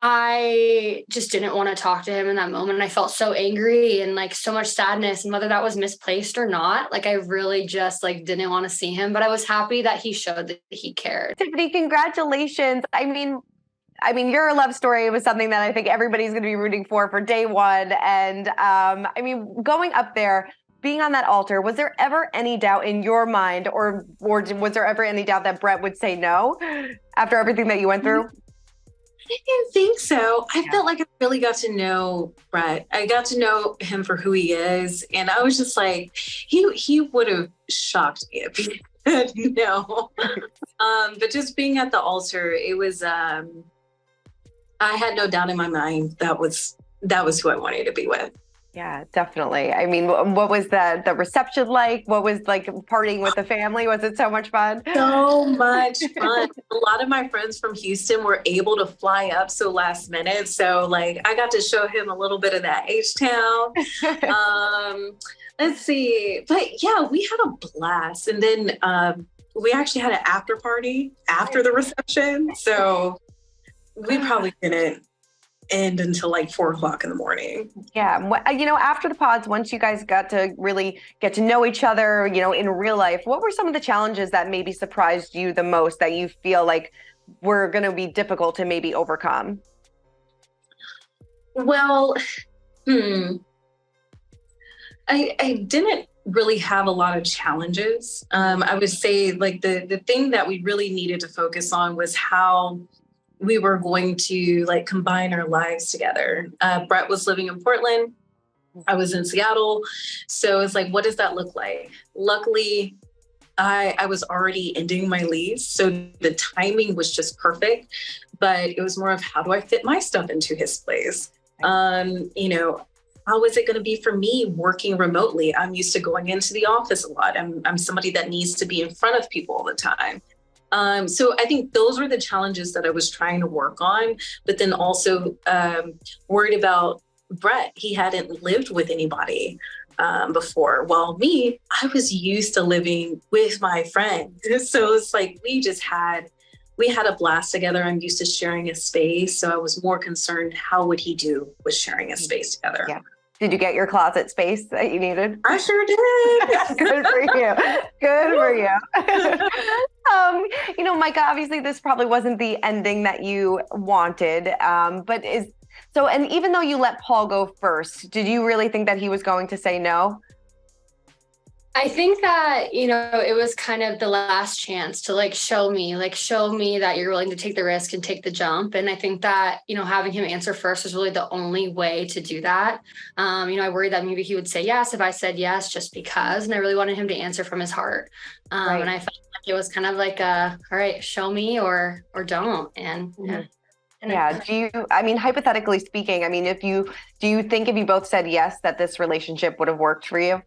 I just didn't want to talk to him in that moment. I felt so angry and like so much sadness, and whether that was misplaced or not, like I really just like didn't want to see him, but I was happy that he showed that he cared. Tiffany, congratulations. Your love story was something that I think everybody's going to be rooting for day one. And going up there, being on that altar, was there ever any doubt in your mind, or was there ever any doubt that Brett would say no after everything that you went through? I didn't think so. I felt like I really got to know Brett. I got to know him for who he is. And I was just like, he would have shocked me if he said no. But just being at the altar, it was, I had no doubt in my mind that was who I wanted to be with. Yeah, definitely. I mean, what was the reception like? What was like partying with the family? Was it so much fun? So much fun. A lot of my friends from Houston were able to fly up so last minute. So like I got to show him a little bit of that H-Town. Let's see. But yeah, we had a blast. And then we actually had an after party after the reception. So we probably didn't end until like 4:00 in the morning. Yeah. After the pods, once you guys got to really get to know each other, in real life, what were some of the challenges that maybe surprised you the most that you feel like were going to be difficult to maybe overcome? Well, I didn't really have a lot of challenges. I would say like the thing that we really needed to focus on was how we were going to like combine our lives together. Brett was living in Portland. I was in Seattle. So it's like, what does that look like? Luckily, I was already ending my lease. So the timing was just perfect, but it was more of how do I fit my stuff into his place? How is it going to be for me working remotely? I'm used to going into the office a lot. I'm somebody that needs to be in front of people all the time. So I think those were the challenges that I was trying to work on, but then also worried about Brett. He hadn't lived with anybody before. Well, me, I was used to living with my friends. So it's like we had a blast together. I'm used to sharing a space. So I was more concerned, how would he do with sharing a space together? Yeah. Did you get your closet space that you needed? I sure did. Good for you. Good for you. Micah, obviously this probably wasn't the ending that you wanted, and even though you let Paul go first, did you really think that he was going to say no? I think that, it was kind of the last chance to show me that you're willing to take the risk and take the jump. And I think that, having him answer first was really the only way to do that. I worried that maybe he would say yes if I said yes, just because, and I really wanted him to answer from his heart. Right. And I felt like it was kind of like all right, show me or don't. And yeah. Hypothetically speaking, do you think if you both said yes, that this relationship would have worked for you?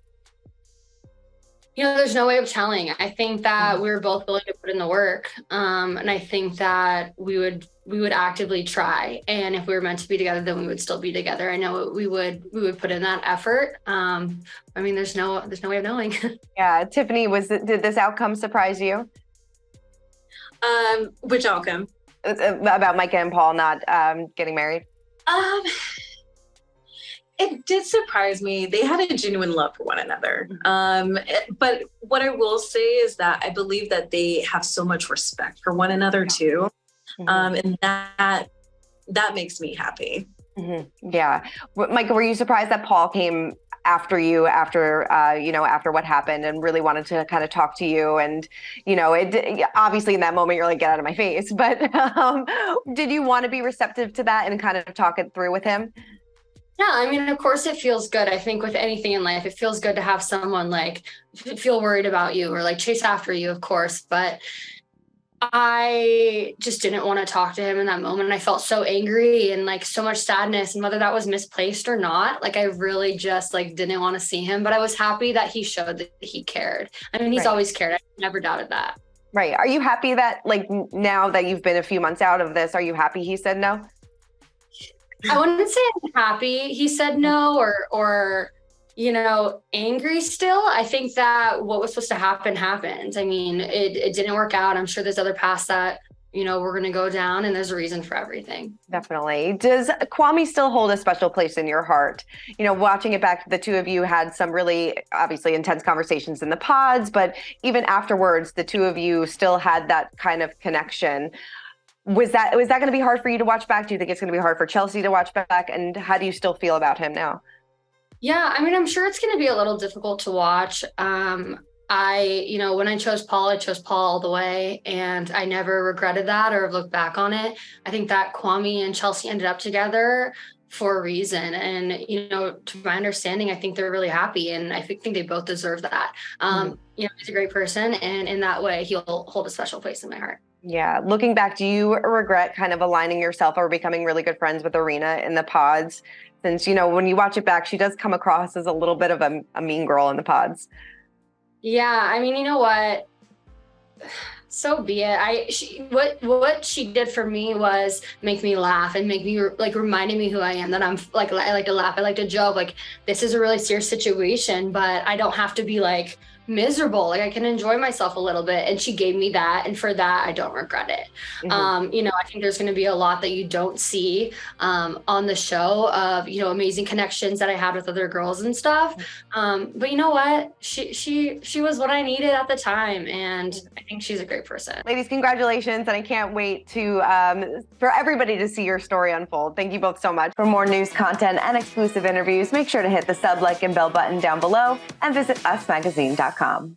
There's no way of telling. I think that we were both willing to put in the work. And I think that we would actively try. And if we were meant to be together, then we would still be together. I know we would put in that effort. There's no way of knowing. Yeah. Tiffany, did this outcome surprise you? Which outcome? About Micah and Paul not getting married? It did surprise me. They had a genuine love for one another. But what I will say is that I believe that they have so much respect for one another too. And that makes me happy. Mm-hmm. Yeah. Micah, were you surprised that Paul came after you, after what happened, and really wanted to kind of talk to you? And, obviously in that moment, you're like, get out of my face. But did you want to be receptive to that and kind of talk it through with him? Yeah, of course it feels good. I think with anything in life, it feels good to have someone feel worried about you or chase after you, of course. But I just didn't want to talk to him in that moment. I felt so angry and so much sadness, and whether that was misplaced or not, I really just didn't want to see him. But I was happy that he showed that he cared. He's always cared. I never doubted that. Right. Are you happy that now that you've been a few months out of this, are you happy he said no? I wouldn't say I'm happy he said no or angry still. I think that what was supposed to happen happened. It didn't work out. I'm sure there's other paths that we're going to go down and there's a reason for everything. Definitely. Does Kwame still hold a special place in your heart? Watching it back, the two of you had some really obviously intense conversations in the pods, but even afterwards, the two of you still had that kind of connection. Was that going to be hard for you to watch back? Do you think it's going to be hard for Chelsea to watch back? And how do you still feel about him now? Yeah, I mean, I'm sure it's going to be a little difficult to watch. When I chose Paul all the way, and I never regretted that or looked back on it. I think that Kwame and Chelsea ended up together for a reason. And, to my understanding, I think they're really happy, and I think they both deserve that. He's a great person, and in that way, he'll hold a special place in my heart. Yeah. Looking back, do you regret kind of aligning yourself or becoming really good friends with Irina in the pods? Since, when you watch it back, she does come across as a little bit of a mean girl in the pods. Yeah, I mean, you know what? So be it. What she did for me was make me laugh and make me reminding me who I am, that I'm like, I like to laugh. I like to joke. Like, this is a really serious situation, but I don't have to be like miserable. Like, I can enjoy myself a little bit. And she gave me that. And for that, I don't regret it. Mm-hmm. I think there's going to be a lot that you don't see on the show of, amazing connections that I had with other girls and stuff. But you know what? She was what I needed at the time. And I think she's a great person. Ladies, congratulations. And I can't wait for everybody to see your story unfold. Thank you both so much. For more news, content, and exclusive interviews, make sure to hit the sub, like, and bell button down below and visit usmagazine.com.